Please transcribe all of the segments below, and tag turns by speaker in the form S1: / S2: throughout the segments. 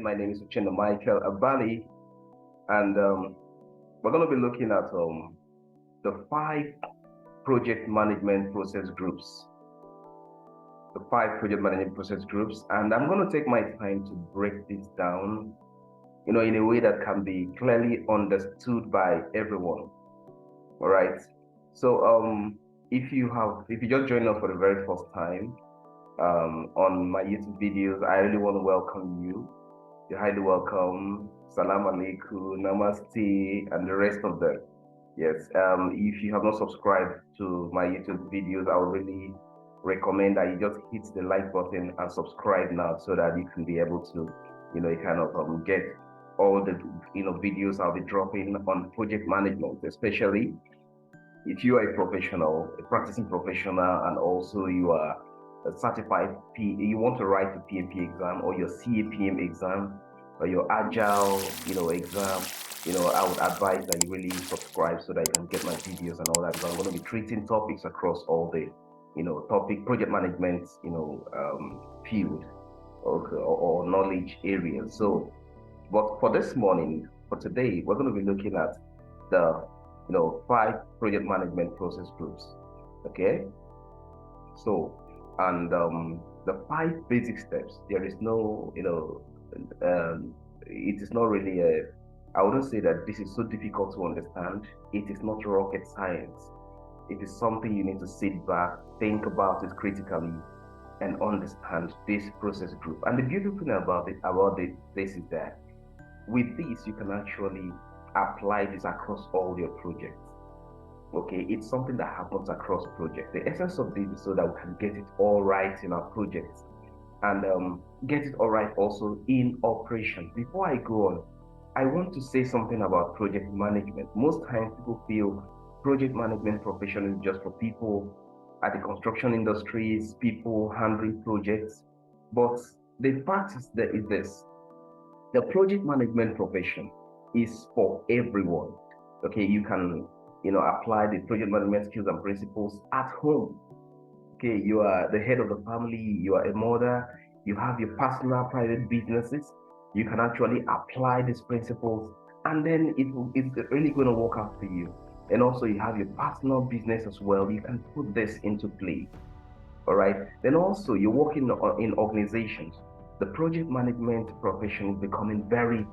S1: My name is Uchenna Michael Abali, and we're going to be looking at the 5 project management process groups. The 5 project management process groups, and I'm going to take my time to break this down, in a way that can be clearly understood by everyone. All right. So if you just joined us for the very first time on my YouTube videos, I really want to welcome you. You're highly welcome. Salam alaikum, namaste, and the rest of them. Yes. If you have not subscribed to my YouTube videos, I would really recommend that you just hit the like button and subscribe now, so that you can be able to, get all the videos I'll be dropping on project management, especially if you are a professional, a practicing professional, and also you are a certified you want to write the PMP exam, or your CAPM exam, or your Agile, exam, I would advise that you really subscribe so that you can get my videos and all that. Because I'm going to be treating topics across all the, project management, field or knowledge areas. So, but for this morning, for today, we're going to be looking at the 5 project management process groups. Okay. So, and the 5 basic steps. There is no, it is not really I wouldn't say that this is so difficult to understand. It is not rocket science. It is something you need to sit back, think about it critically, and understand this process group. And the beautiful thing about this is that with this, you can actually apply this across all your projects. Okay, it's something that happens across projects. The essence of this is so that we can get it all right in our projects, and get it all right also in operation. Before I go on, I want to say something about project management. Most times people feel project management profession is just for people at the construction industries, people handling projects. But the fact is that is this: the project management profession is for everyone. Okay, you can apply the project management skills and principles at home. Okay, you are the head of the family, you are a mother, you have your personal private businesses. You can actually apply these principles, and then it's really going to work out for you. And also you have your personal business as well. You can put this into play. All right. Then also you're working in organizations. The project management profession is becoming very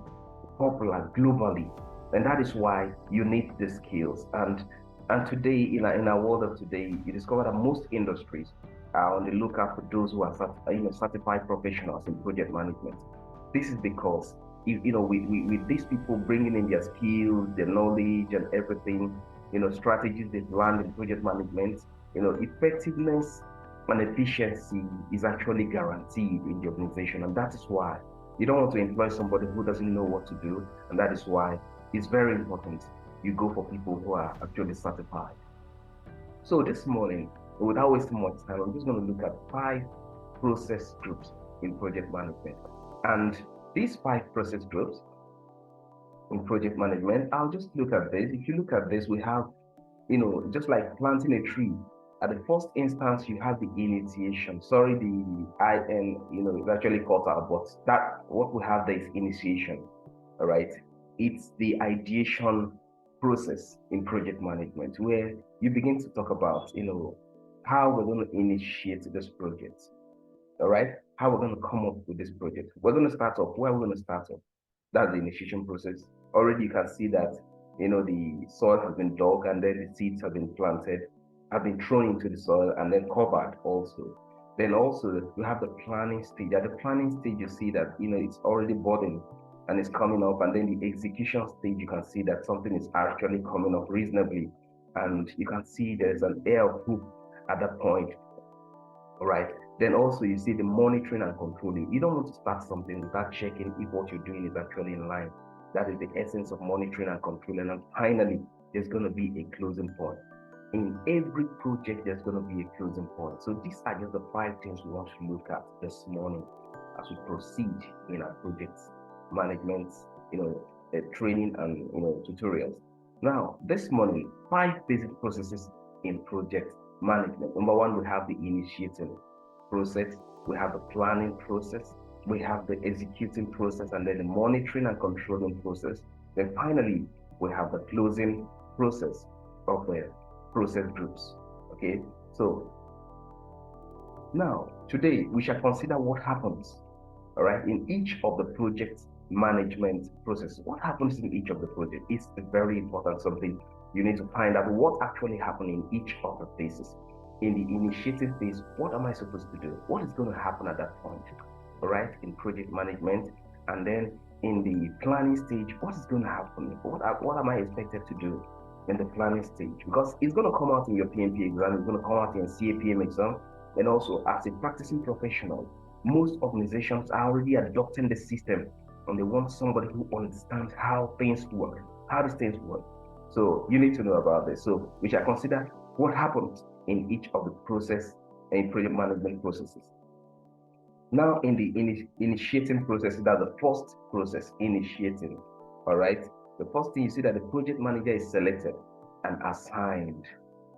S1: popular globally, and that is why you need the skills. And today, in our world of today, you discover that most industries are on the lookout for those who are certified professionals in project management. This is because with these people bringing in their skills, their knowledge, and everything, strategies they've learned in project management, effectiveness and efficiency is actually guaranteed in the organization. And that is why you don't want to employ somebody who doesn't know what to do. And that is why it's very important you go for people who are actually certified. So this morning, without wasting much time, I'm just going to look at 5 process groups in project management. And these 5 process groups in project management, I'll just look at this. If you look at this, we have, just like planting a tree. At the first instance, you have the initiation. Sorry, the IN, is actually cut out, but what we have there is initiation. All right. It's the ideation process in project management, where you begin to talk about, how we're going to initiate this project. All right. How we're going to come up with this project. We're going to start off. Where we're going to start off. That's the initiation process. Already you can see that, the soil has been dug, and then the seeds have been planted, have been thrown into the soil, and then covered also. Then also you have the planning stage. At the planning stage, you see that, it's already budding and it's coming up. And then the execution stage, you can see that something is actually coming up reasonably. And you can see there's an air of hope at that point. All right. Then also you see the monitoring and controlling. You don't want to start something without checking if what you're doing is actually in line. That is the essence of monitoring and controlling. And finally, there's going to be a closing point. In every project, there's going to be a closing point. So these are just the 5 things we want to look at this morning as we proceed in our project management, training and tutorials. Now, this morning, 5 basic processes in project management. Number 1, we have the initiating process. We have the planning process. we have the executing process, and then the monitoring and controlling process. Then finally, we have the closing process of the process groups. Okay, so now today we shall consider what happens, all right, in each of the project management process. What happens in each of the project is very important. Something you need to find out what actually happened in each of the phases. In the initiative phase, what am I supposed to do? What is going to happen at that point? All right, in project management, and then in the planning stage, what is going to happen? What am I expected to do in the planning stage? Because it's going to come out in your PMP exam, it's going to come out in CAPM exam, and also as a practicing professional, most organizations are already adopting the system, and they want somebody who understands how things work, how these things work. So you need to know about this. So we shall consider what happens in each of the process and project management processes. Now, in the initiating process, that's the first process, initiating. All right. The first thing you see that the project manager is selected and assigned.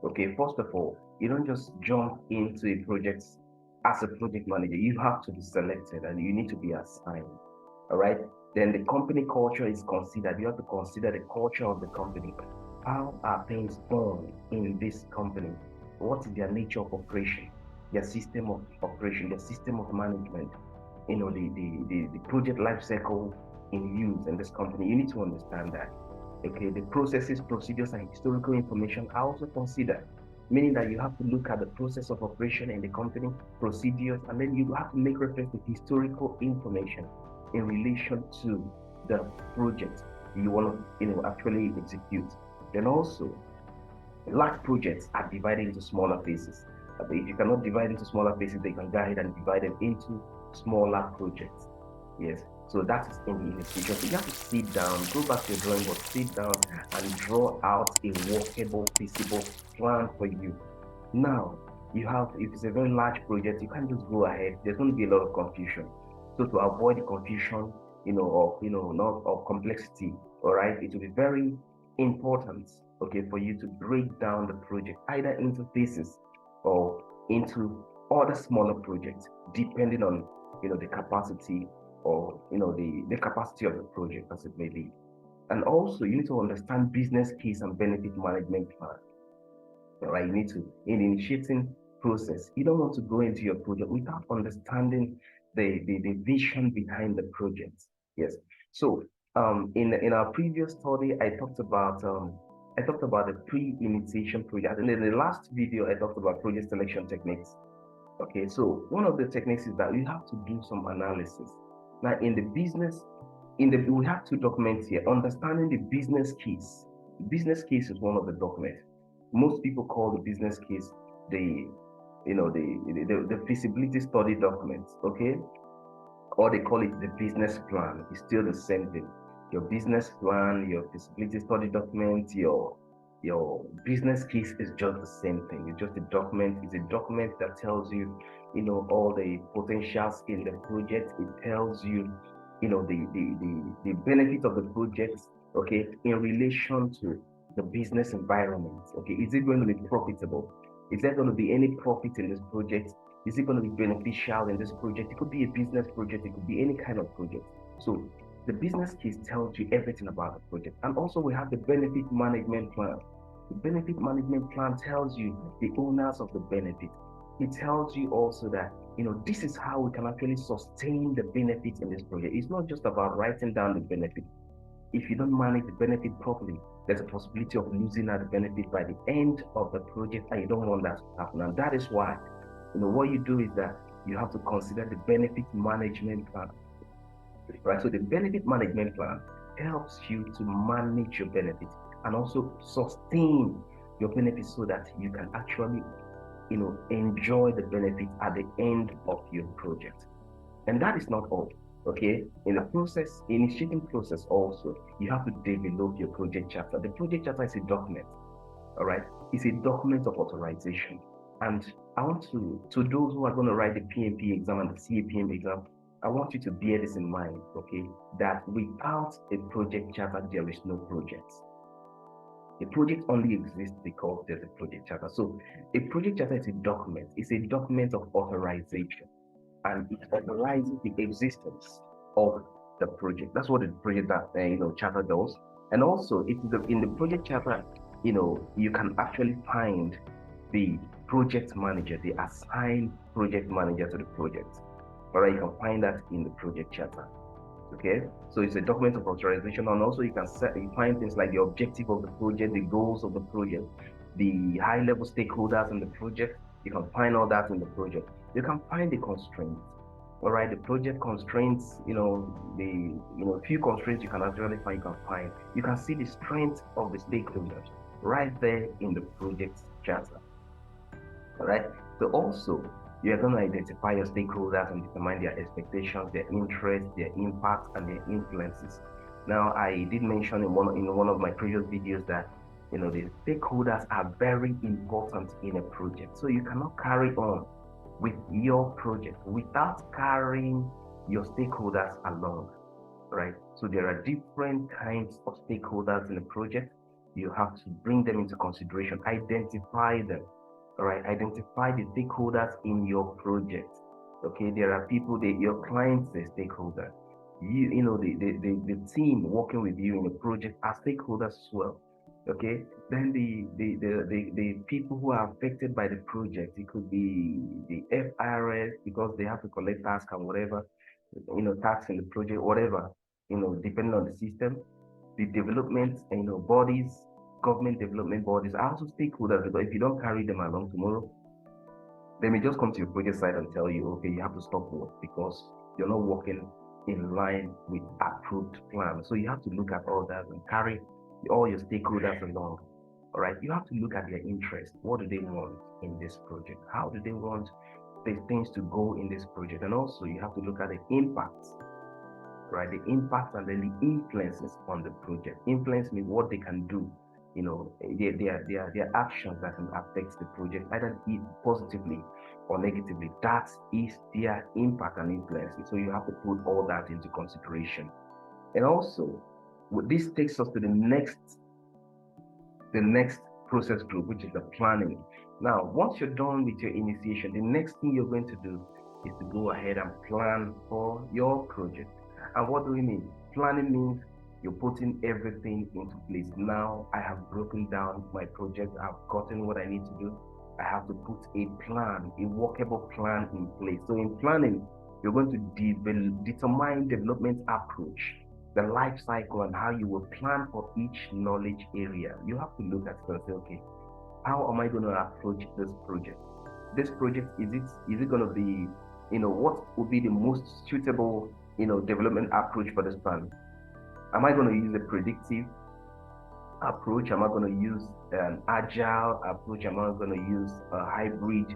S1: Okay. First of all, you don't just jump into a project as a project manager. You have to be selected and you need to be assigned. All right. Then the company culture is considered. You have to consider the culture of the company. How are things done in this company? What is their nature of operation? Their system of operation, their system of management, the project life cycle in use in this company. You need to understand that. Okay, the processes, procedures, and historical information are also considered, meaning that you have to look at the process of operation in the company, procedures, and then you have to make reference to historical information in relation to the project you want to actually execute. Then also, large projects are divided into smaller phases. If you cannot divide into smaller phases, they can go ahead and divide them into smaller projects. Yes, so that is in the initiation. So you have to sit down, go back to your drawing board, sit down and draw out a workable, feasible plan for you. Now, you have, if it's a very large project, you can't just go ahead. There's going to be a lot of confusion. So to avoid the confusion, not of complexity, all right, it will be very important, okay, for you to break down the project either into phases or into other smaller projects, depending on, the capacity or, the capacity of the project as it may be. And also, you need to understand business case and benefit management plan. All right, you need to, in the initiating process, you don't want to go into your project without understanding the vision behind the project. Yes. So in our previous study, I talked about the pre-initiation project, and in the last video I talked about project selection techniques. Okay, so one of the techniques is that you have to do some analysis. Now in the business, we have two documents here. Understanding the business case. Business case is one of the documents. Most people call the business case the feasibility study document, okay? Or they call it the business plan. It's still the same thing. Your business plan, your feasibility study document, your business case is just the same thing. It's just a document. It's a document that tells you, all the potentials in the project. It tells you, the benefit of the project, okay, in relation to the business environment. Okay, is it going to be profitable? Is there going to be any profit in this project? Is it going to be beneficial in this project? It could be a business project, it could be any kind of project. So the business case tells you everything about the project. And also we have the benefit management plan. The benefit management plan tells you the owners of the benefit. It tells you also that, this is how we can actually sustain the benefits in this project. It's not just about writing down the benefit. If you don't manage the benefit properly, there's a possibility of losing out the benefit by the end of the project, and you don't want that to happen. And that is why, what you do is that you have to consider the benefit management plan, right? So the benefit management plan helps you to manage your benefits and also sustain your benefits so that you can actually, enjoy the benefits at the end of your project. And that is not all. Okay, in the process, initiating process also, you have to develop your project chapter. The project chapter is a document, all right? It's a document of authorization. And I want to those who are going to write the PMP exam and the CAPM exam, I want you to bear this in mind, okay? That without a project chapter, there is no project. A project only exists because there's a project chapter. So a project chapter is a document. It's a document of authorization. and it authorizes the existence of the project. That's what the project that charter does. And also, in the project charter, you can actually find the project manager, the assigned project manager to the project. All right, you can find that in the project charter. Okay, so it's a document of authorization, and also you find things like the objective of the project, the goals of the project, the high-level stakeholders in the project. You can find all that in the project. You can find the constraints. All right, the project constraints, few constraints you can actually find. You can see the strength of the stakeholders right there in the project charter. All right, so also you are going to identify your stakeholders and determine their expectations, their interests, their impact, and their influences. Now, I did mention in one of my previous videos that the stakeholders are very important in a project. So you cannot carry on with your project without carrying your stakeholders along, right? So there are different kinds of stakeholders in a project. You have to bring them into consideration, identify them. All right, identify the stakeholders in your project. Okay, there are people that your clients are stakeholders. The team working with you in the project are stakeholders as well. Okay, then the people who are affected by the project, it could be the FRS because they have to collect tax and whatever, tax in the project, whatever, depending on the system, the development, bodies, government development bodies are also stakeholders, because if you don't carry them along tomorrow, they may just come to your project site and tell you, okay, you have to stop work because you're not working in line with approved plans. So you have to look at all that and carry all your stakeholders along. All right, you have to look at their interest. What do they want in this project? How do they want the things to go in this project? And also you have to look at the impacts, right? The impact and then the influences on the project. Influence means what they can do, their actions that can affect the project, either positively or negatively. That is their impact and influence. So you have to put all that into consideration. And also, this takes us to the next process group, which is the planning. Now, once you're done with your initiation, the next thing you're going to do is to go ahead and plan for your project. And what do we mean? Planning means you're putting everything into place. Now I have broken down my project. I've gotten what I need to do. I have to put a plan, a workable plan in place. So in planning, you're going to determine development approach, the life cycle, and how you will plan for each knowledge area. You have to look at it and say, okay, how am I going to approach this project? This project, is it going to be, what would be the most suitable, development approach for this plan? Am I going to use a predictive approach? Am I going to use an agile approach? Am I going to use a hybrid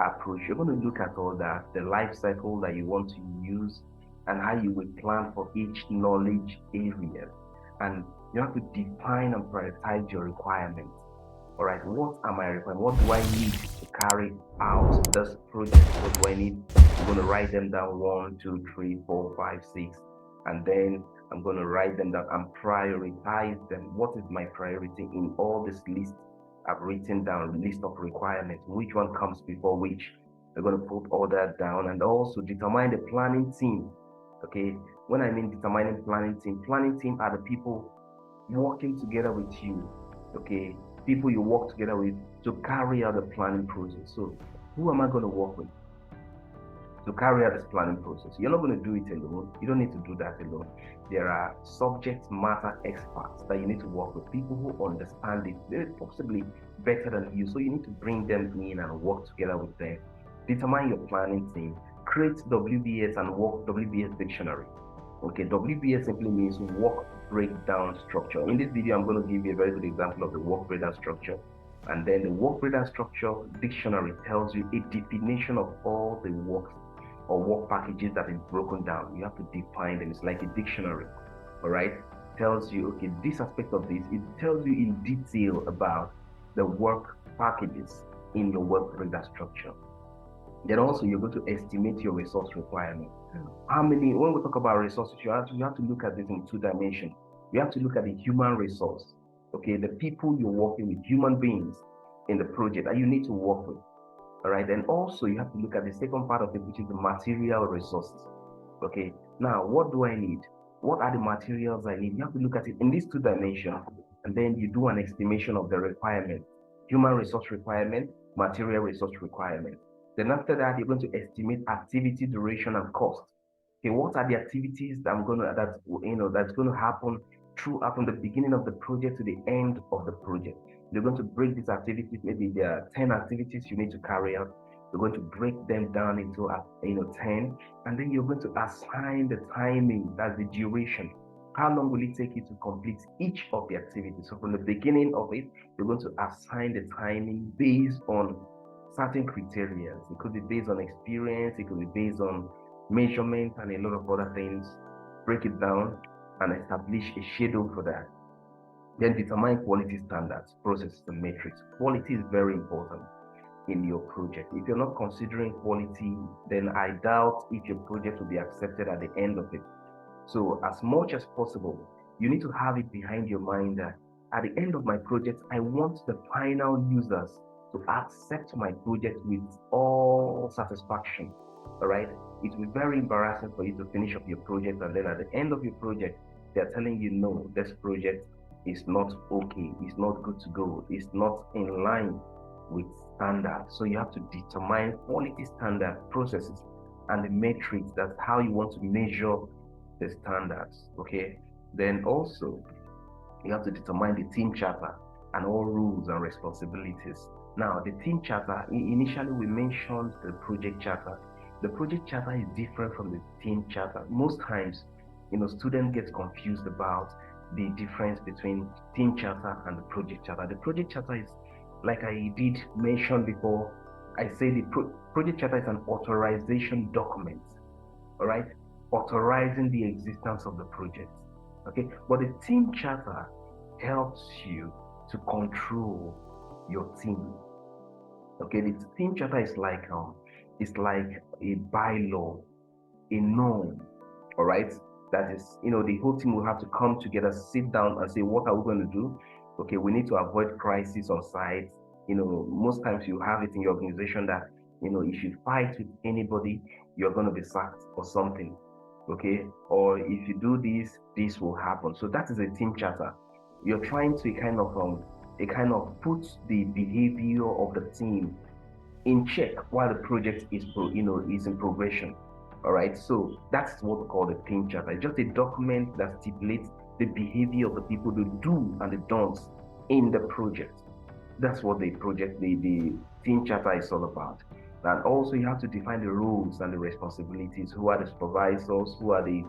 S1: approach? You're going to look at all that, the life cycle that you want to use, and how you will plan for each knowledge area. And you have to define and prioritize your requirements. All right, what are my requirements? What do I need to carry out this project? What do I need? I'm going to write them down 1, 2, 3, 4, 5, 6, and then I'm going to write them down and prioritize them. What is my priority in all this list? I've written down a list of requirements. Which one comes before which? We're going to put all that down, and also determine the planning team. Okay, when I mean determining planning team are the people working together with you. Okay, people you work together with to carry out the planning process. So who am I going to work with to carry out this planning process? You're not going to do it alone. You don't need to do that alone. There are subject matter experts that you need to work with, people who understand it very possibly better than you. So you need to bring them in and work together with them. Determine your planning team. Create WBS and work WBS dictionary. Okay, WBS simply means work breakdown structure. In this video, I'm going to give you a very good example of the work breakdown structure. And then the work breakdown structure dictionary tells you a definition of all the works or work packages that is broken down. You have to define them. It's like a dictionary, all right? Tells you, okay, this aspect of this, it tells you in detail about the work packages in your work breakdown structure. Then also you're going to estimate your resource requirement. How many, when we talk about resources, you have to look at this in 2 dimensions. You have to look at the human resource, okay, the people you're working with, human beings in the project that you need to work with. All right. And also you have to look at the second part of it, which is the material resources. Okay. Now, what do I need? What are the materials I need? You have to look at it in these two dimensions, and then you do an estimation of the requirement, human resource requirement, material resource requirement. Then after that, you're going to estimate activity duration and cost. Okay, what are the activities that that's going to happen throughout from the beginning of the project to the end of the project? You're going to break these activities. Maybe there are 10 activities you need to carry out. You're going to break them down into 10, and then you're going to assign the timing, that's the duration. How long will it take you to complete each of the activities? So from the beginning of it, you're going to assign the timing based on certain criteria. It could be based on experience, it could be based on measurement and a lot of other things. Break it down and establish a schedule for that. Then determine quality standards, processes, and metrics. Quality is very important in your project. If you're not considering quality, then I doubt if your project will be accepted at the end of it. So as much as possible, you need to have it behind your mind that at the end of my project, I want the final users to accept my project with all satisfaction. All right. It will be very embarrassing for you to finish up your project, and then at the end of your project, they're telling you, no, this project is not okay, it's not good to go, it's not in line with standards. So you have to determine quality standard processes and the metrics. That's how you want to measure the standards. Okay. Then also you have to determine the team charter and all rules and responsibilities. Now, the team charter, initially we mentioned the project charter. The project charter is different from the team charter. Most times, students get confused about the difference between team charter and the project charter. The project charter is, like I did mention before, I say the project charter is an authorization document, all right, authorizing the existence of the project. Okay, but the team charter helps you to control your team. Okay, the team charter is like a bylaw, a norm, all right. That is, the whole team will have to come together, sit down, and say, what are we going to do? Okay, we need to avoid crisis on site. Most times you have it in your organization that if you fight with anybody, you're going to be sacked or something. Okay, or if you do this will happen. So that is a team charter. You're trying to kind of put the behavior of the team in check while the project is in progression. All right, so that's what we call the team charter. It's just a document that stipulates the behavior of the people, the do and the don'ts in the project. That's what the team charter is all about. And also you have to define the roles and the responsibilities. Who are the supervisors? Who are the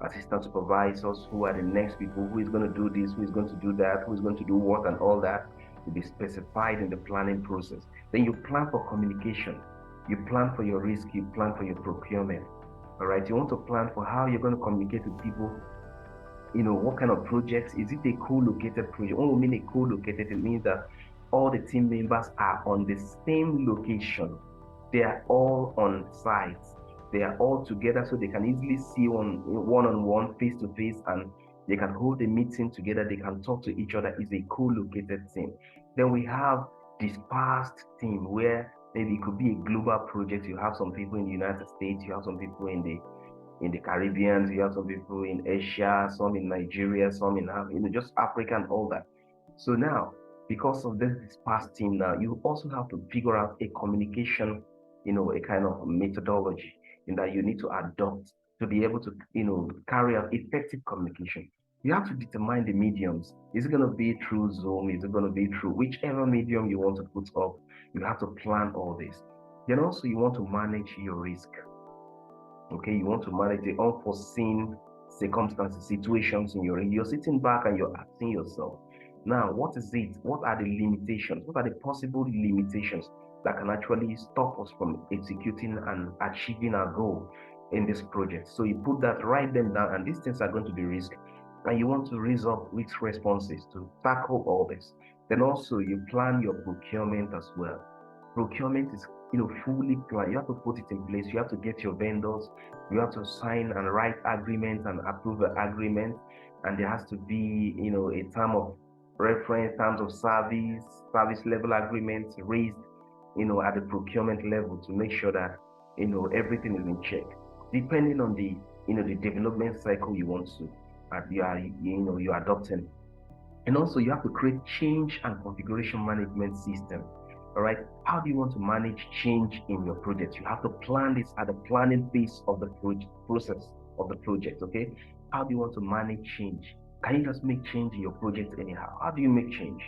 S1: assistant supervisors? Who are the next people? Who is going to do this? Who is going to do that? Who is going to do what? And all that will be specified in the planning process. Then you plan for communication. You plan for your risk. You plan for your procurement. All right. You want to plan for how you're going to communicate with people. What kind of projects? Is it a co-located project? When we mean a co-located, it means that all the team members are on the same location. They are all on site. They are all together, so they can easily see one-on-one, face-to-face, and they can hold a meeting together. They can talk to each other. It's a co-located team. Then we have dispersed team, where maybe it could be a global project. You have some people in the United States. You have some people in the Caribbean, you have some people in Asia, some in Nigeria, some in just Africa and all that. So now, because of this dispersed team, now you also have to figure out a communication, a kind of methodology in that you need to adopt to be able to, carry out effective communication. You have to determine the mediums. Is it going to be through Zoom? Is it going to be through whichever medium you want to put up? You have to plan all this. Then also you want to manage your risk. Okay, you want to manage the unforeseen circumstances, situations you're sitting back and you're asking yourself, now, what is it? What are the limitations? What are the possible limitations that can actually stop us from executing and achieving our goal in this project? So you put that, write them down, and these things are going to be risk. And you want to raise up risk responses to tackle all this. Then also you plan your procurement as well. Procurement is fully planned. You have to put it in place. You have to get your vendors. You have to sign and write agreements and approve the agreement. And there has to be, a term of reference, terms of service level agreements raised at the procurement level to make sure that, everything is in check, depending on the, the development cycle you want to, you're adopting. And also, you have to create change and configuration management system. All right. How do you want to manage change in your project? You have to plan this at the planning phase of the process of the project. Okay. How do you want to manage change? Can you just make change in your project anyhow? How do you make change?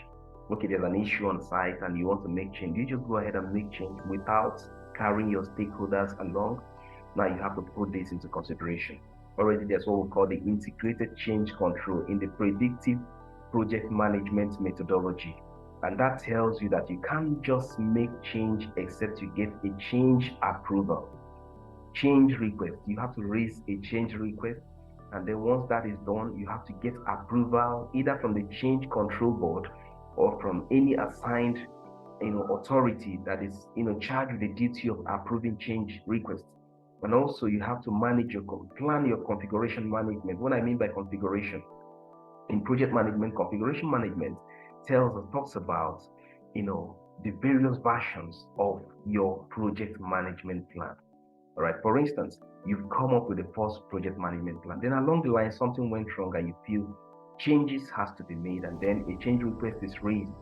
S1: Okay, there's an issue on site and you want to make change. You just go ahead and make change without carrying your stakeholders along. Now you have to put this into consideration. Already, there's what we call the integrated change control in the predictive project management methodology. And that tells you that you can't just make change except you get a change approval. Change request. You have to raise a change request. And then once that is done, you have to get approval either from the change control board or from any assigned authority that is charged with the duty of approving change requests. And also you have to manage plan your configuration management. What I mean by configuration, in project management, configuration management talks about the various versions of your project management plan. All right. For instance, you've come up with the first project management plan. Then along the line, something went wrong and you feel changes has to be made, and then a change request is raised,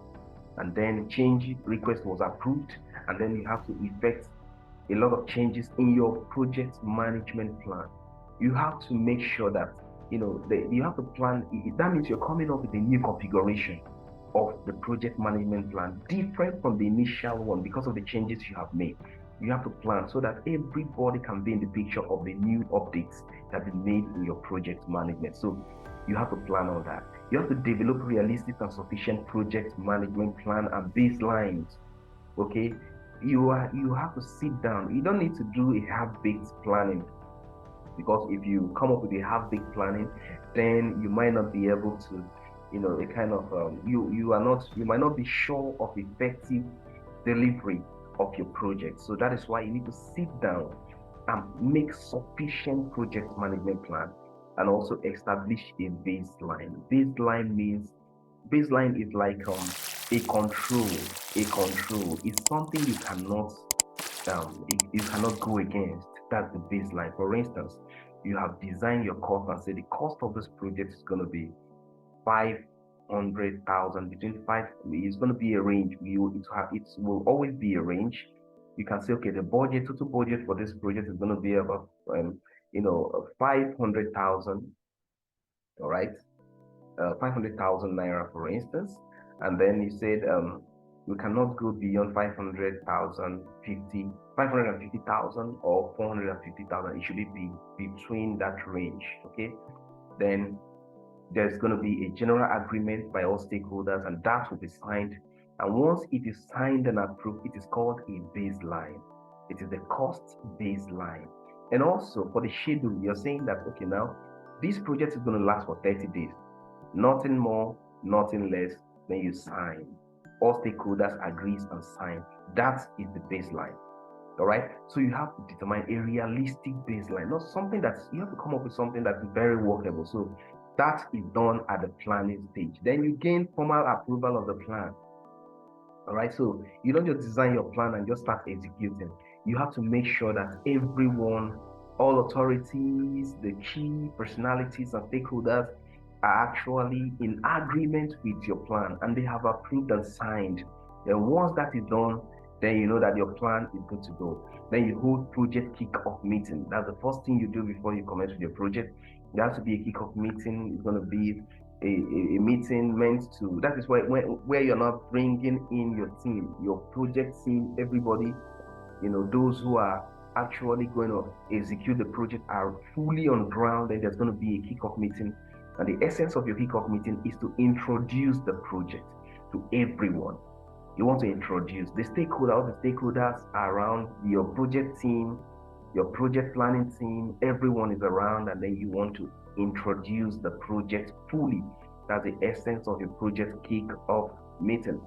S1: and then change request was approved, and then you have to effect a lot of changes in your project management plan. You have to make sure that you have to plan. That means you're coming up with a new configuration of the project management plan, different from the initial one because of the changes you have made. You have to plan so that everybody can be in the picture of the new updates that have been made in your project management. So you have to plan all that. You have to develop realistic and sufficient project management plan and baselines. Okay, you have to sit down. You don't need to do a half-baked planning, because if you come up with a half-baked planning, then you might not be able to, a kind of you might not be sure of effective delivery of your project. So that is why you need to sit down and make sufficient project management plan, and also establish a baseline. Baseline is like a control. A control is something you cannot go against. That's the baseline. For instance, you have designed your cost and say the cost of this project is going to be 500,000, between five. It's going to be a range. It will always be a range. You can say, okay, the total budget for this project is going to be about 500,000. All right, 500,000 naira, for instance. And then you said we cannot go beyond 550,000 or 450,000. It should be between that range. Okay, then there's going to be a general agreement by all stakeholders, and that will be signed. And once it is signed and approved, it is called a baseline. It is the cost baseline. And also for the schedule, you're saying that, okay, now this project is going to last for 30 days, nothing more, nothing less. Then you sign. All stakeholders agrees and sign. That is the baseline. All right. So you have to determine a realistic baseline, not something you have to come up with something that is very workable. So that is done at the planning stage. Then you gain formal approval of the plan. All right. So you don't just design your plan and just start executing. You have to make sure that everyone, all authorities, the key personalities and stakeholders are actually in agreement with your plan, and they have approved and signed. Then once that is done, then you know that your plan is good to go. Then you hold project kick-off meeting. That's the first thing you do before you commence with your project. There has to be a kick-off meeting. It's going to be a meeting meant to, that is where you're not bringing in your team, your project team, everybody, those who are actually going to execute the project are fully on ground. Then there's going to be a kick-off meeting. And the essence of your kickoff meeting is to introduce the project to everyone. You want to introduce the stakeholders around your project team, your project planning team, everyone is around, and then you want to introduce the project fully. That's the essence of your project kickoff meeting.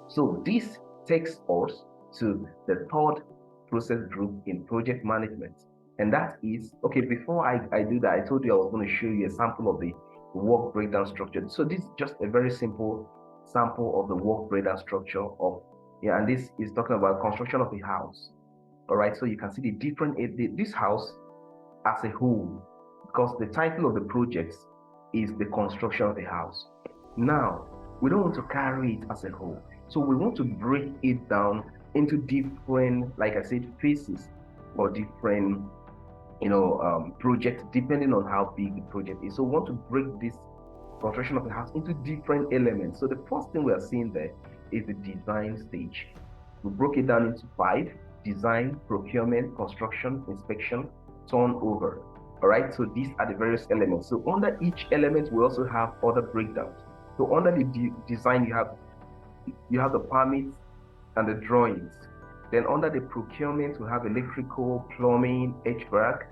S1: So this takes us to the third process group in project management. And that is, okay, before I do that, I told you I was going to show you a sample of the work breakdown structure. So this is just a very simple sample of the work breakdown structure of Yeah, and this is talking about construction of a house. All right, so you can see the different this house as a whole, because the title of the project is the construction of the house. Now, we don't want to carry it as a whole, so we want to break it down into different, like I said, phases or different, project depending on how big the project is. So we want to break this construction of the house into different elements. So the first thing we are seeing there is the design stage. We broke it down into 5: design, procurement, construction, inspection, turnover. All right, so these are the various elements. So under each element, we also have other breakdowns. So under the design, you have the permits and the drawings. Then under the procurement, we have electrical, plumbing, HVAC.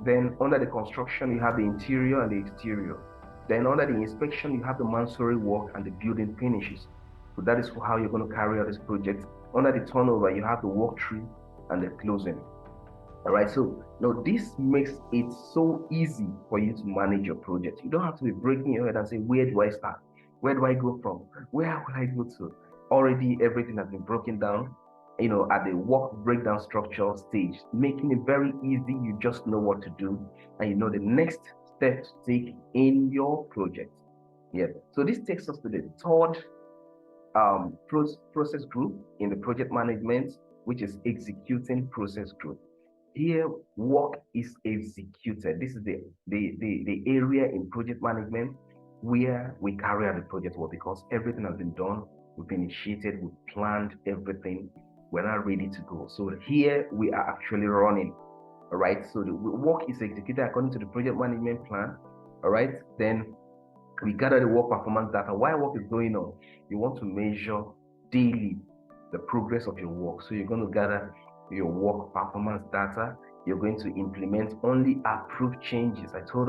S1: Then under the construction, you have the interior and the exterior. Then under the inspection, you have the masonry work and the building finishes. So that is how you're going to carry out this project. Under the turnover, you have the walkthrough and the closing. All right, so now this makes it so easy for you to manage your project. You don't have to be breaking your head and say, where do I start? Where do I go from? Where will I go to? Already everything has been broken down, at the work breakdown structure stage, making it very easy. You just know what to do and you know the next step to take in your project. Yeah, so this takes us to the third process group in the project management, which is executing process group. Here, work is executed. This is the area in project management where we carry out the project work, because everything has been done, we've initiated, we've planned everything, we're now ready to go. So here we are actually running. All right, so the work is executed according to the project management plan. All right, then we gather the work performance data. While work is going on, you want to measure daily the progress of your work. So you're going to gather your work performance data. You're going to implement only approved changes. I told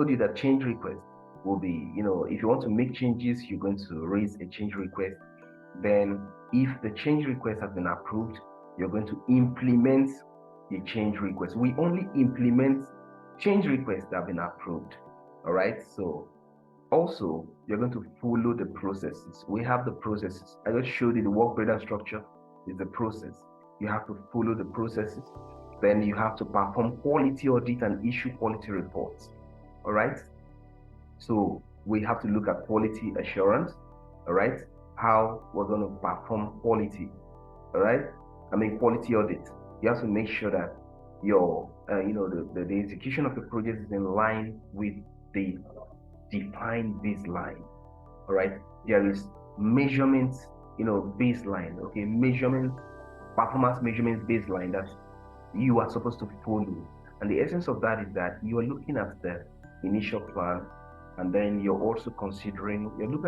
S1: you that change request will be, if you want to make changes, you're going to raise a change request. Then if the change request has been approved, you're going to implement the change request. We only implement change requests that have been approved. All right, so also, you're going to follow the processes. We have the processes. I just showed you the work breakdown structure is the process. You have to follow the processes. Then you have to perform quality audit and issue quality reports. All right. So we have to look at quality assurance. All right. How we're going to perform quality. All right. Quality audit. You have to make sure that your, the execution of the project is in line with the defined baseline. All right, there is measurement, baseline. Okay, performance measurement baseline that you are supposed to follow. And the essence of that is that you are looking at the initial plan, and then you're looking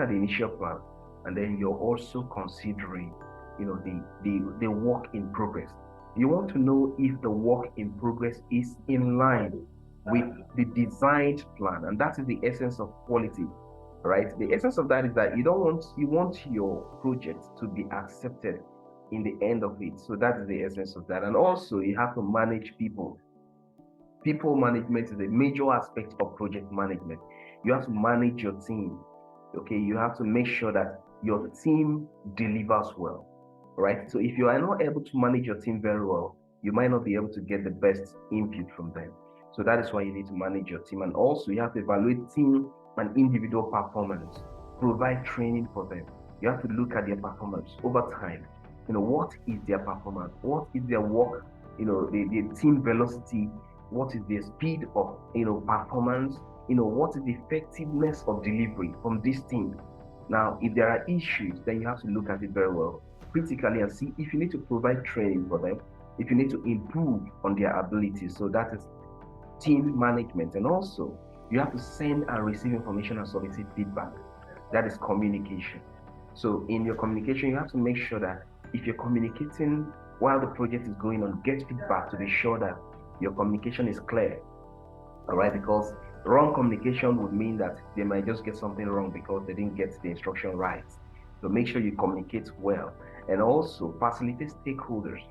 S1: at the initial plan, and then you're also considering, the work in progress. You want to know if the work in progress is in line with the designed plan, and that is the essence of quality, right? The essence of that is that you want your project to be accepted in the end of it. So that is the essence of that. And also you have to manage people. People management is a major aspect of project management. You have to manage your team. Okay, you have to make sure that your team delivers well, right? So if you are not able to manage your team very well, you might not be able to get the best input from them. So that is why you need to manage your team. And also you have to evaluate team and individual performance, provide training for them. You have to look at their performance over time. What is their performance? What is their work? The team velocity. What is their speed of, performance? What is the effectiveness of delivery from this team? Now, if there are issues, then you have to look at it very well, critically, and see if you need to provide training for them, if you need to improve on their abilities. So that is team management. And also, you have to send and receive information and solicit feedback. That is communication. So in your communication, you have to make sure that if you're communicating while the project is going on, get feedback to be sure that your communication is clear. All right, because wrong communication would mean that they might just get something wrong because they didn't get the instruction right. So make sure you communicate well, and also facilitate stakeholders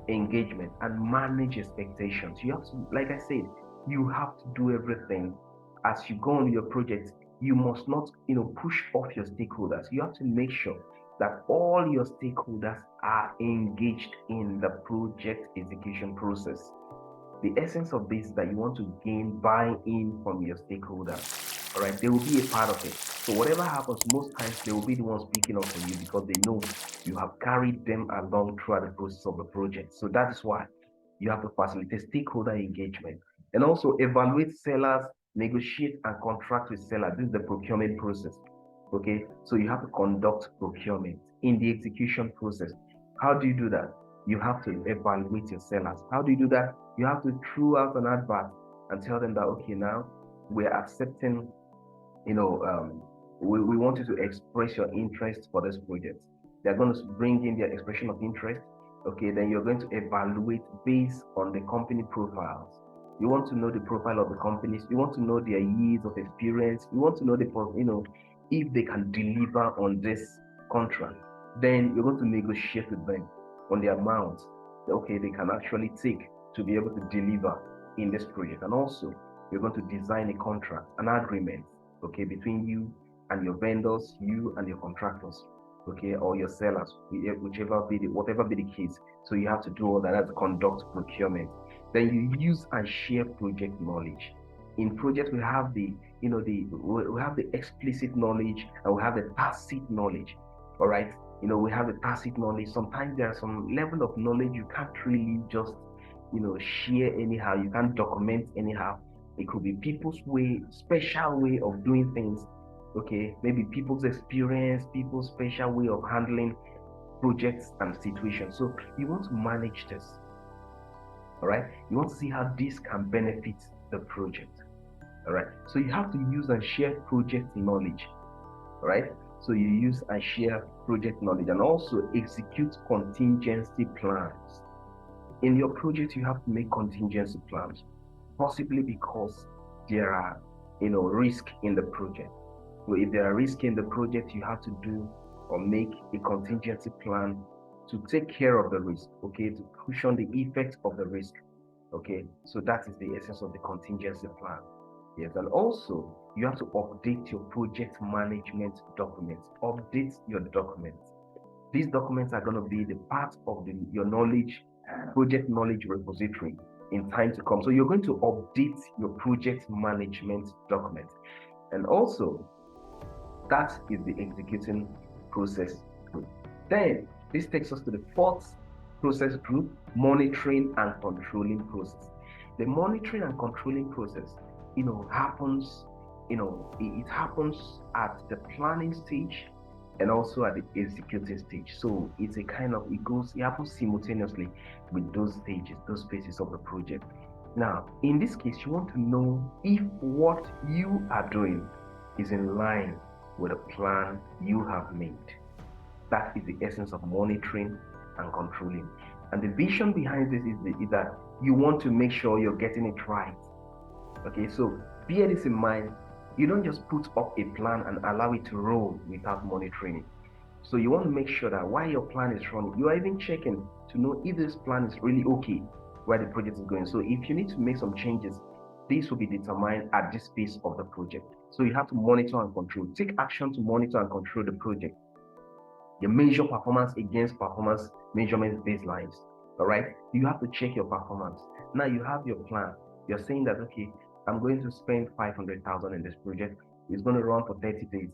S1: engagement and manage expectations. You have to, like I said, you have to do everything as you go on your project. You must not, push off your stakeholders. You have to make sure that all your stakeholders are engaged in the project execution process. The essence of this is that you want to gain buy-in from your stakeholders. All right, they will be a part of it. So whatever happens, most times they will be the ones speaking up for you because they know you have carried them along throughout the process of the project. So that is why you have to facilitate stakeholder engagement and also evaluate sellers, negotiate and contract with sellers. This is the procurement process. Okay, so you have to conduct procurement in the execution process. How do you do that? You have to evaluate your sellers. How do you do that? You have to throw out an advert and tell them that, okay, now we're accepting, we want you to express your interest for this project. They're going to bring in their expression of interest. Okay, then you're going to evaluate based on the company profiles. You want to know the profile of the companies. You want to know their years of experience. You want to know if they can deliver on this contract. Then you're going to negotiate with them on the amount that, okay, they can actually take to be able to deliver in this project. And also, you're going to design a contract, an agreement, okay, between you and your vendors, you and your contractors, okay, or your sellers, whatever be the case. So you have to do all that. That's conduct procurement. Then you use and share project knowledge. In projects, we have we have the explicit knowledge and we have the tacit knowledge. All right, we have the tacit knowledge. Sometimes there are some level of knowledge you can't really just share anyhow. You can't document anyhow. It could be people's special way of doing things. Okay, maybe people's experience, people's special way of handling projects and situations. So you want to manage this. All right, you want to see how this can benefit the project. All right, so you have to use and share project knowledge. All right, so you use and share project knowledge and also execute contingency plans. In your project, you have to make contingency plans, possibly because there are, risk in the project. So if there are risk in the project, you have to do or make a contingency plan to take care of the risk, okay, to cushion the effect of the risk, okay. So that is the essence of the contingency plan. Yes, and also you have to update your project management documents. Update your documents. These documents are going to be the part of your knowledge, project knowledge repository in time to come. So you're going to update your project management document. And also, that is the executing process group. Then this takes us to the fourth process group, monitoring and controlling process. The monitoring and controlling process, happens, it happens at the planning stage and also at the executing stage. So it's a kind of, it happens simultaneously with those stages, those phases of the project. Now, in this case, you want to know if what you are doing is in line with a plan you have made. That is the essence of monitoring and controlling. And the vision behind this is that you want to make sure you're getting it right. Okay, so bear this in mind. You don't just put up a plan and allow it to roll without monitoring it. So you want to make sure that while your plan is running, you are even checking to know if this plan is really okay where the project is going. So if you need to make some changes, this will be determined at this phase of the project. So you have to monitor and control. Take action to monitor and control the project. You measure performance against performance measurement baselines. All right, you have to check your performance. Now you have your plan. You're saying that, okay, I'm going to spend 500,000 in this project. It's going to run for 30 days.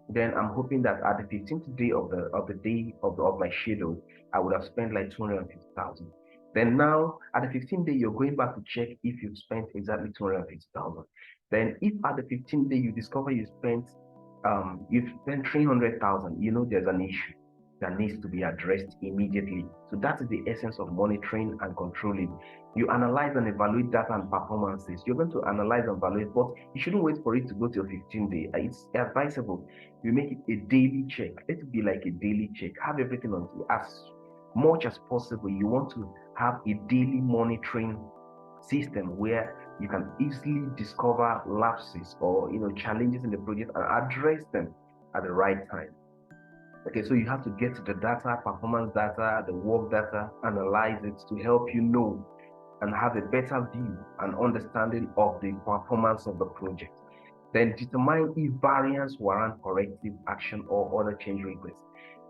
S1: Then I'm hoping that at the 15th day of my schedule, I would have spent like 250,000. Then now at the 15th day, you're going back to check if you've spent exactly 250,000. Then if at the 15th day you discover you've spent 300,000, there's an issue that needs to be addressed immediately. So that is the essence of monitoring and controlling. You analyze and evaluate data and performances. You're going to analyze and evaluate, but you shouldn't wait for it to go to your 15 day. It's advisable you make it a daily check. Let it be like a daily check. Have everything on you as much as possible. You want to have a daily monitoring system where you can easily discover lapses or challenges in the project and address them at the right time. Okay, so you have to get to the data, performance data, the work data, analyze it to help you know and have a better view and understanding of the performance of the project. Then determine if variance warrant corrective action or other change requests.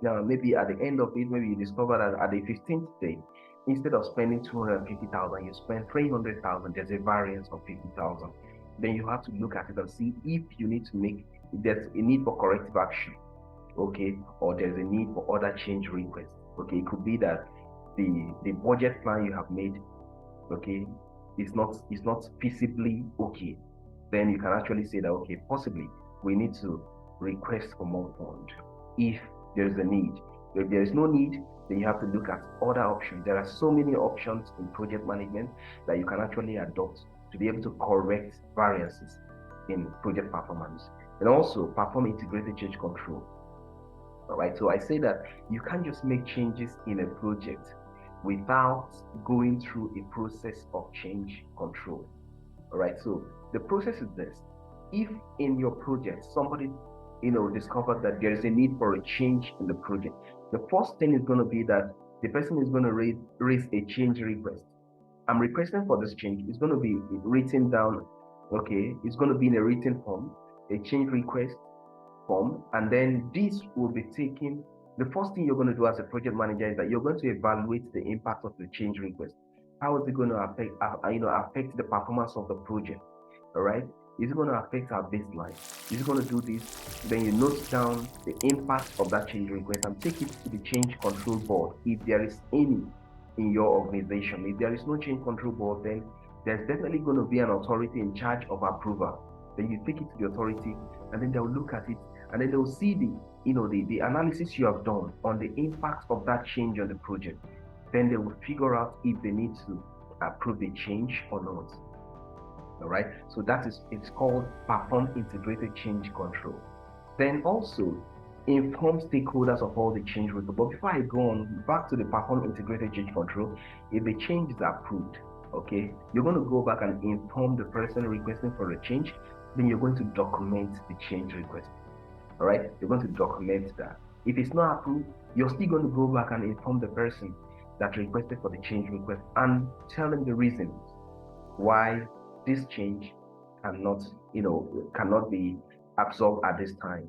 S1: Now, maybe at the end of it, maybe you discover that at the 15th day, instead of spending 250,000, you spend 300,000. There's a variance of 50,000. Then you have to look at it and see if you need to make, if there's a need for corrective action, okay, or there's a need for other change requests. Okay, it could be that the budget plan you have made, okay, is not feasibly okay. Then you can actually say that, okay, possibly we need to request for more funds if there's a need. If there is no need, then you have to look at other options. There are so many options in project management that you can actually adopt to be able to correct variances in project performance, and also perform integrated change control. All right, so I say that you can't just make changes in a project without going through a process of change control. All right, so the process is this: if in your project somebody discovers that there is a need for a change in the project, the first thing is going to be that the person is going to raise a change request. I'm requesting for this change. It's going to be written down. Okay, it's going to be in a written form, a change request form, and then this will be taken. The first thing you're going to do as a project manager is that you're going to evaluate the impact of the change request. How is it going to affect the performance of the project? All right, is it going to affect our baseline? Is it going to do this? Then you note down the impact of that change request and take it to the change control board if there is any in your organization. If there is no change control board, then there's definitely going to be an authority in charge of approval. Then you take it to the authority, and then they'll look at it, and then they'll see the analysis you have done on the impact of that change on the project. Then they will figure out if they need to approve the change or not. All right, so it's called perform integrated change control. Then also inform stakeholders of all the change requests. But before I go on, back to the perform integrated change control, if the change is approved, okay, you're going to go back and inform the person requesting for a change. Then you're going to document the change request. All right, you're going to document that. If it's not approved, you're still going to go back and inform the person that requested for the change request and tell them the reasons why this change cannot be absorbed at this time.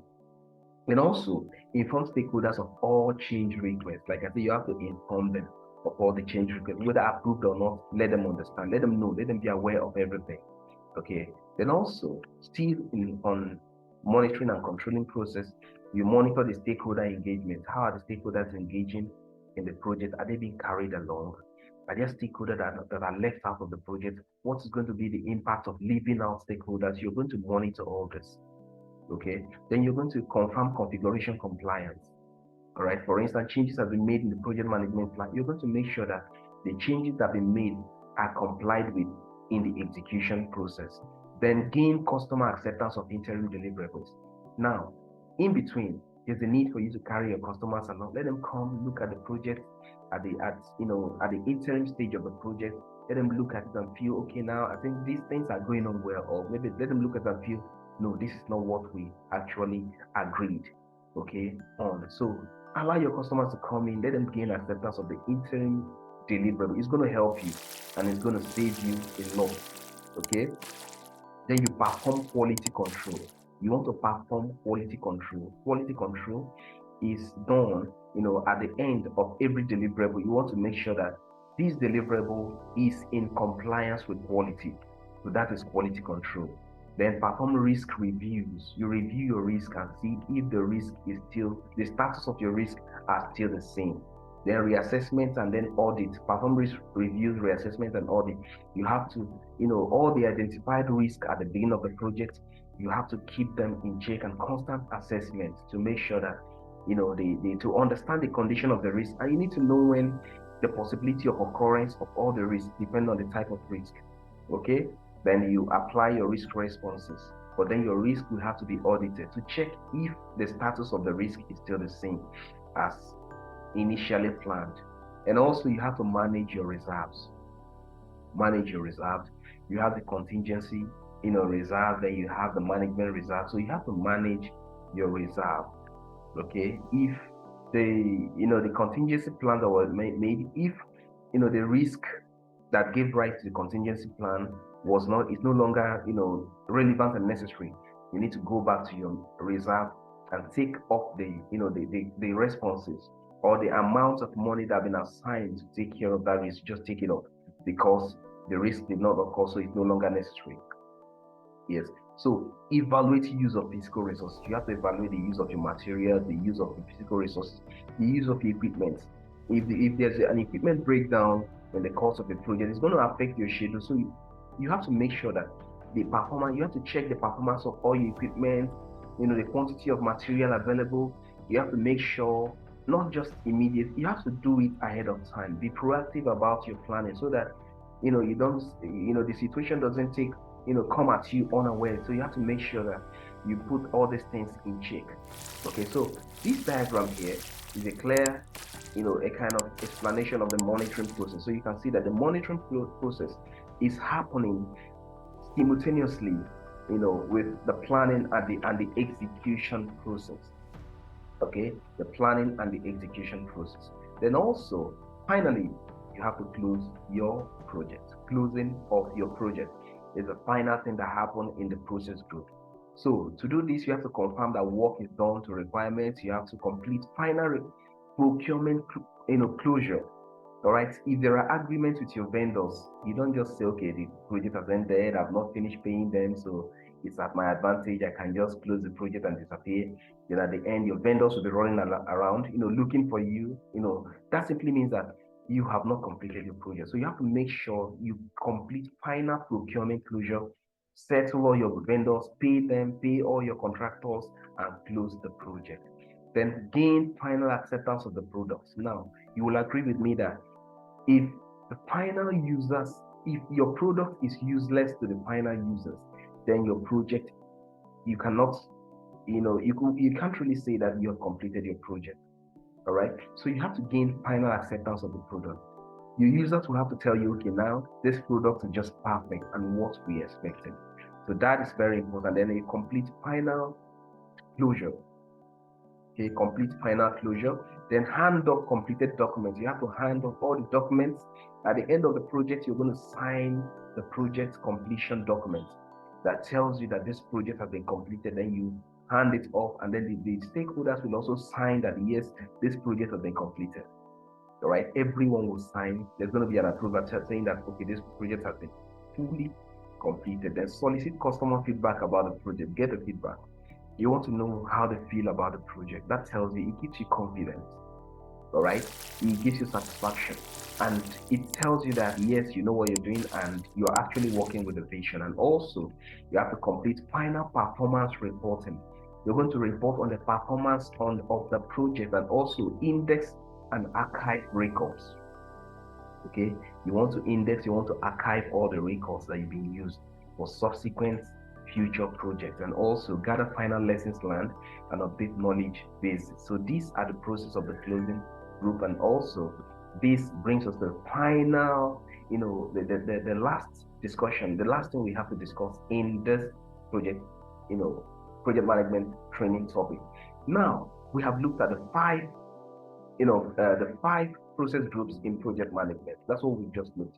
S1: And also inform stakeholders of all change requests. Like I said, you have to inform them of all the change requests, whether approved or not. Let them understand, let them know, let them be aware of everything. Okay. Then also still on monitoring and controlling process, you monitor the stakeholder engagement. How are the stakeholders engaging in the project? Are they being carried along? Are there stakeholders that are left out of the project? What is going to be the impact of leaving out stakeholders? You're going to monitor all this. Okay. Then you're going to confirm configuration compliance. All right. For instance, changes have been made in the project management plan. You're going to make sure that the changes that have been made are complied with in the execution process. Then gain customer acceptance of interim deliverables. Now, in between, there's a need for you to carry your customers along. Let them come look at the project at the interim stage of the project. Let them look at it and feel, okay, now I think these things are going on well. Or maybe let them look at it and feel, no, this is not what we actually agreed, okay, on. So allow your customers to come in, let them gain acceptance of the interim deliverable. It's going to help you and it's going to save you a lot, okay? Then you perform quality control. You want to perform quality control. Quality control is done, at the end of every deliverable. You want to make sure that this deliverable is in compliance with quality. So that is quality control. Then perform risk reviews. You review your risk and see if the status of your risk are still the same. Then reassessment and then audit. Perform risk reviews, reassessment and audit. You have to, all the identified risk at the beginning of the project, you have to keep them in check and constant assessment to make sure that, to understand the condition of the risk. And you need to know when the possibility of occurrence of all the risks, depending on the type of risk. Okay? Then you apply your risk responses. But then your risk will have to be audited to check if the status of the risk is still the same as initially planned. And also you have to manage your reserves. Manage your reserves. You have the contingency, reserve, then you have the management reserve. So you have to manage your reserve. Okay. If the contingency plan that was made, if the risk that gave rise to the contingency plan is no longer relevant and necessary, you need to go back to your reserve and take off the responses or the amount of money that have been assigned to take care of that risk. Just take it off because the risk did not occur, so it's no longer necessary. Yes. So evaluate use of physical resources. You have to evaluate the use of your material, the use of the physical resources, the use of the equipment. If there's an equipment breakdown in the course of a project, it's going to affect your schedule. So you have to make sure that the performance, you have to check the performance of all your equipment, the quantity of material available. You have to make sure, not just immediate, you have to do it ahead of time. Be proactive about your planning so that you don't, the situation doesn't come at you unaware. So you have to make sure that you put all these things in check. Okay, so this diagram here is a clear, a kind of explanation of the monitoring process. So you can see that the monitoring process is happening simultaneously, with the planning and the execution process. Okay, the planning and the execution process. Then also, finally, you have to close your project. Closing of your project is the final thing that happened in the process group. So to do this, you have to confirm that work is done to requirements. You have to complete final procurement, closure. All right. If there are agreements with your vendors, you don't just say, okay, the project has ended, I've not finished paying them, so it's at my advantage, I can just close the project and disappear. Then at the end, your vendors will be running around, looking for you. That simply means that you have not completed your project. So you have to make sure you complete final procurement closure, settle all your vendors, pay them, pay all your contractors, and close the project. Then gain final acceptance of the products. Now, you will agree with me that if the final users, if your product is useless to the final users, then your project, you cannot, you can't really say that you have completed your project. All right. So you have to gain final acceptance of the product. Your users will have to tell you, okay, now this product is just perfect and what we expected. So that is very important. Then a complete final closure. Okay, complete final closure. Then hand off completed documents. You have to hand off all the documents. At the end of the project, you're going to sign the project completion document that tells you that this project has been completed. Then you hand it off, and then the stakeholders will also sign that yes, this project has been completed. All right, everyone will sign. There's going to be an approval saying that okay, this project has been fully completed. Then solicit customer feedback about the project. Get the feedback. You want to know how they feel about the project. That tells you, it gives you confidence. All right, it gives you satisfaction, and it tells you that yes, you know what you're doing and you're actually working with the vision. And also, you have to complete final performance reporting. You're going to report on the performance of the project and also index and archive records. Okay, you want to index, you want to archive all the records that you've been used for subsequent future projects, and also gather final lessons learned and update knowledge bases. So these are the process of the closing group, and also this brings us to the final, the last discussion, the last thing we have to discuss in this project, project management training topic. Now we have looked at the five process groups in project management. That's what we just looked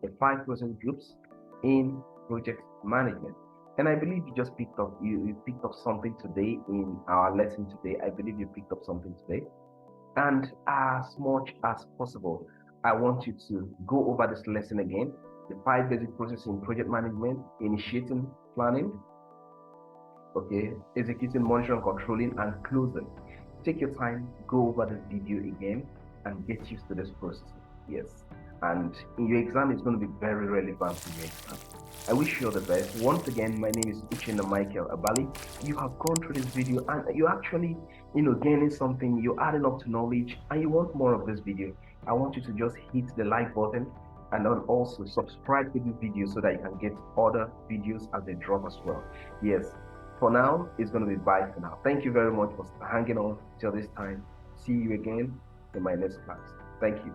S1: at. The 5 process groups in project management. And I believe you just picked up, you picked up something today in our lesson today. I believe you picked up something today. And as much as possible, I want you to go over this lesson again. The 5 basic processes in project management: initiating, planning, okay, executing, monitoring, controlling, and closing. Take your time, go over this video again, and get used to this process. Yes. And in your exam, it's going to be very relevant in your exam. I wish you all the best. Once again, my name is Uchenna Michael Abali. You have gone through this video and you're actually, gaining something, you're adding up to knowledge, and you want more of this video. I want you to just hit the like button and then also subscribe to this video so that you can get other videos as they drop as well. Yes. For now, it's going to be bye for now. Thank you very much for hanging on till this time. See you again in my next class. Thank you.